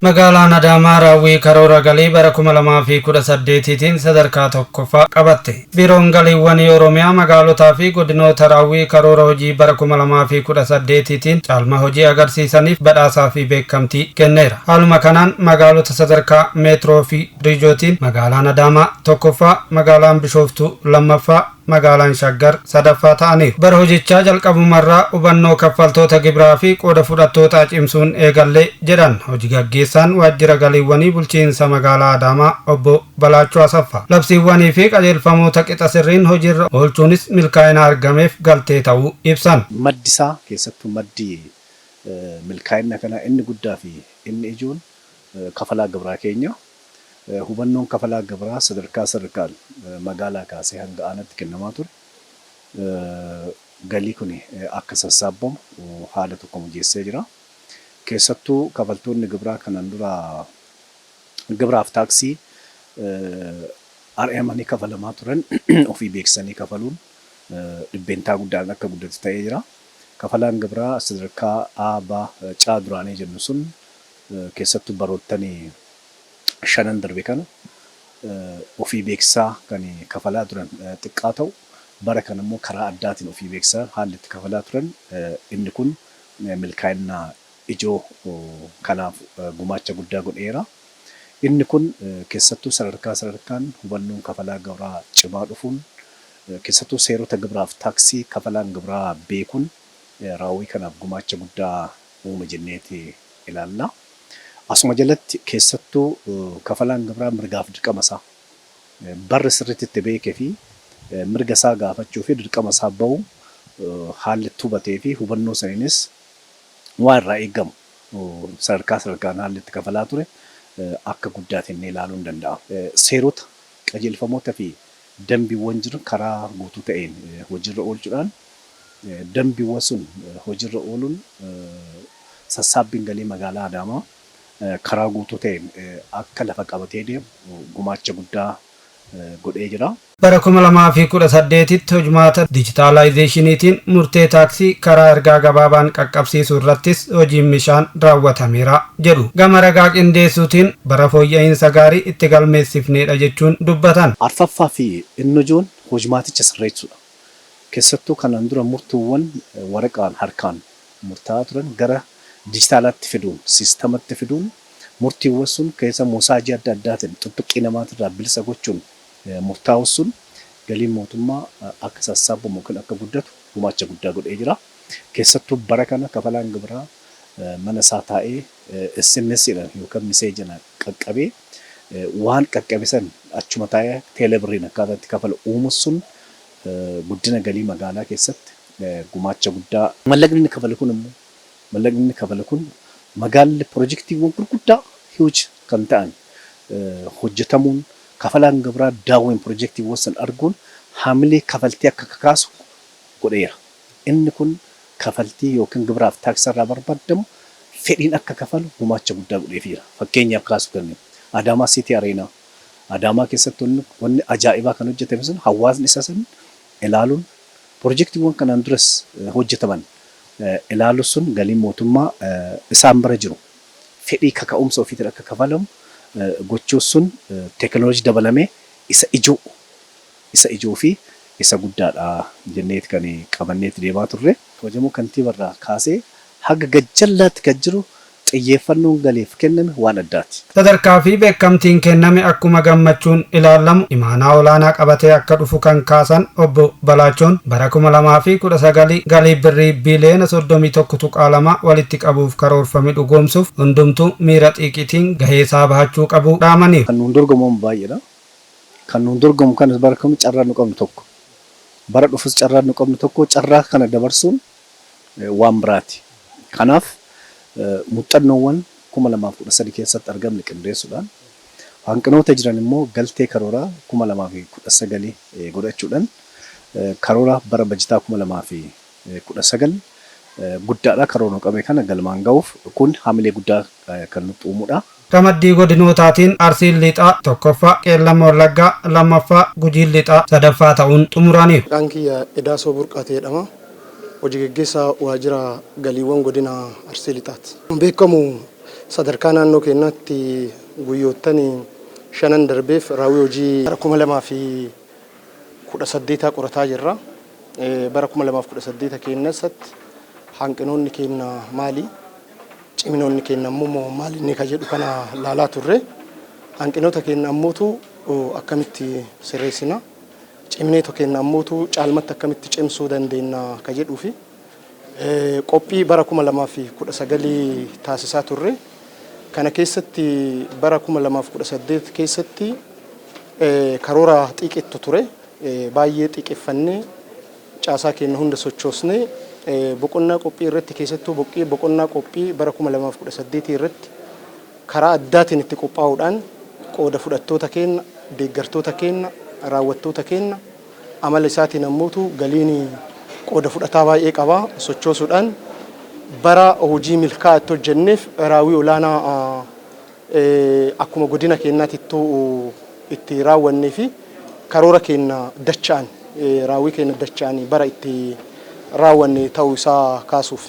Magaalaan Adaamaa raawwii karoora galii bara 2018tiin sadarkaa tokkoffaa qabatte. Biiroon galiiwwanii Oromiyaa magaalotaa fi godinoota raawwii karoora hojii bara 2018tiin caalma hojii agarsiisaniif badhaasaa fi beekamtii kenneera. Haaluma kanaan magaalota sadarkaa meetroo fi riijootiin magaalaan Adaamaa tokkoffaa, magaalaan Bishooftuu lammaffaa, magaalaan Shaggar sadaffaa ta'aniiru. Bara hojichaa jalqabumarraa hubannoo kaffaltoota gibiraa fi qooda fudhattootaa cimsuun eegallee jedhan hojii gaggeessaan waajjira galiiwwanii bulchiinsa magaalaa Adaamaa obbo Balaachoo Asaffaa. Labsiiwwanii fi qajeelfamoota qixa sirriin hojiirra oolchuunis milkaa'ina argameef galtee ta'uu ibsan. Maddisaa keessattuu maddi milkaa'ina kana inni guddaa fi inni ijoon kafalaa gibiraa keenya. Hubannoon kafalaa gibiraa sadarkaan magaalaa kaasee hanga aanaatti kennamaa ture. Galii kun akka sassaabamu haala tokko mijeessee jira. Keessattuu kafaltoonni gibiraa kanaan dura gibiraaf taaksii ari'amanii kafalamaa turan ofii beeksisanii kafaluun dhibbeentaa guddaan akka guddatu ta'ee jira. Kafalaan gibiraa sadarkaa A, B, C duraanii jennu sun keessattuu baroottanii shanan darbe kana ofii beeksisaa kan kafalaa turan xiqqaa ta'u bara kana immoo karaa addaatiin ofii beeksisaa haalli itti kafalaa turan inni kun milkaa'ina ijoo kanaaf gumaacha guddaa godheera. Inni kun keessattuu sadarkaan hubannoon kafalaa gibiraa cimaa dhufuun keessattuu seerota gibiraaf taaksii kafalaan gibiraa beekuun raawwii kanaaf gumaacha guddaa uume jenneeti ilaalla. Asuma jalatti keessattuu kafalaan gibiraa mirgaaf dirqama isaa barri sirriitti itti beekee fi mirga isaa gaafachuu fi dirqama isaa bahu haalli itti hubatee fi hubannoo saniinis waan irraa eegamu sadarkaan haalli itti kafalaa ture akka guddaatiin ilaaluun danda'ama. Seerota qajeelfamoota fi dambiiwwan jiran karaa guutuu ta'een hojiirra oolchuudhaan dambiiwwan sun hojiirra ooluun sassaabbiin galii magaalaa Adaamaa karaa guutuu ta'een akka lafa qabatee deemu gumaacha guddaa godhee jira. Bara 2018tti hojimaata dijitaalaayizeeshiniitiin murtee taaksii karaa ergaa gabaabaan qaqqabsiisuu irrattis hojiin mishaan raawwatameera jedhu. Gama ragaa qindeessuutiin bara fooyya'insa gaarii itti galmeessifneedha jechuun dubbatan. Arfaffaa fi inni ijoon hojimaaticha sirreessuudha. Keessattuu kanaan dura murtuuwwan waraqaan harkaan murtaa'aa turan gara dijitaalaatti fiduun, siistamatti fiduun murtiiwwan sun keessa mosaajii adda addaatiin xixxiqqii namaatirraa bilisa gochuun murtaa'u sun galiin mootummaa akka sassaabamu kan akka guddatu gumaacha guddaa godhee jira. Keessattuu bara kana kafalaan gibiraa mana isaa taa'ee SMS'dhaan yookaan miseejana qaqqabee waan qaqqabisan achuma taa'ee teelebiriin akkaataatti kafalu uumuun sun guddina galii magaalaa keessatti gumaacha guddaa. Mallaqni kafalu kun immoo mallaqni kafalu kun magaalli piroojeektiiwwan gurguddaa huge kan ta'an hojjetamuun kafalaan gibiraa daawwan piroojeektiiwwan san arguun haamilee kafaltii akka kakaasu godheera. Inni kun kafaltii yookiin gibiraaf taaksii irraa barbaadamu fedhiin akka kafalu gumaacha guddaa godheefiira. Fakkeenyaaf kaasu kanneen Adaamaa City Areenaa Adaamaa keessatti wanni ajaa'ibaa kan hojjetame sun hawaasni isa san ilaaluun piroojeektiiwwan kanaan duras hojjetaman ilaalu sun galii mootummaa isaan bira jiru fedhii kaka'umsa ofiitiin akka kafalamu gochuu sun teekinooloojii dabalamee isa ijoo fi isa guddaadha jenneeti kan qabanneeti deemaa turre. Hojii kantiibarraa kaasee haga gajjallaatti kan jiru xiyyeeffannoon galiif kenname waan addaati. Sadarkaa fi beekamtiin kenname akkuma gammachuun ilaalamu imaanaa olaanaa qabatee akka dhufu kan kaasan obbo Balaachoon bara 2019 galii birrii biiliyoona 31.2 walitti qabuuf karoorfame dhugoomsuuf hundumtuu miira xiiqitiin gahee isaa bahachuu qabu dhaamaniiru. Kan nuun dorgomamu baay'eedha. Kan nuun dorgomu kanas bara kamuu carraa nu qabnu tokko. Bara dhufus carraa nu qabnu tokko carraa kana dabarsuun waan biraati. Kanaaf muuxannoowwan 2013 keessatti argamne qindeessuudhaan hanqinoota jiran immoo galtee karooraa 2019 godhachuudhaan karoora bara bajitaa 2019 guddaadha karoora qabee kana galmaan ga'uuf kun haamilee guddaa kan nutti uumuudha. Ramaddii godinootaatiin Arsiin Lixaa tokkoffaa, Qeellam Wallaggaa lammaffaa, Gujiin Lixaa sadaffaa ta'uun xumuraniiru. Maqaan kiyya Edaasoo Burqaatee jedhama. Hojii gaggeessaa waajjira galiiwwan godina Arsii Lixaati. Beekamu sadarkaa naannoo keenyaatti guyyoottan shanan darbeef raawwii hojii bara 2018 qorataa jirra. Bara 2018 keessatti hanqinoonni keenya maali? Ciminoonni keenya ammoo maali inni ka jedhu kana laalaa turre. Hanqinoota keenya ammootu akkamitti sirreessina? Ciminoota keenya ammootu caalmatti akkamitti cimsuu dandeenya ka jedhuu fi qophii bara 2019 taasisaa turre. Kana keessatti bara 2018 keessatti karoora xiqqeetu ture. Baay'ee xiqqeeffannee caasaa keenya hunda sochoosnee boqonnaa qophii irratti keessattuu boqonnaa qophii bara 2018 irratti karaa addaatiin itti qophaa'uudhaan qooda fudhattoota keenya, deeggartoota keenya, raawwattoota keenya amala isaatiin ammoo galiin qooda fudhataa baay'ee qaba sochoosuudhaan bara hojii milkaa'aa hojjenneef raawwii olaanaa akkuma godina keenyaatti itti raawwannee fi karoora keenya dachaan raawwii keenya dachaan bara itti raawwanne ta'uu isaa kaasuuf.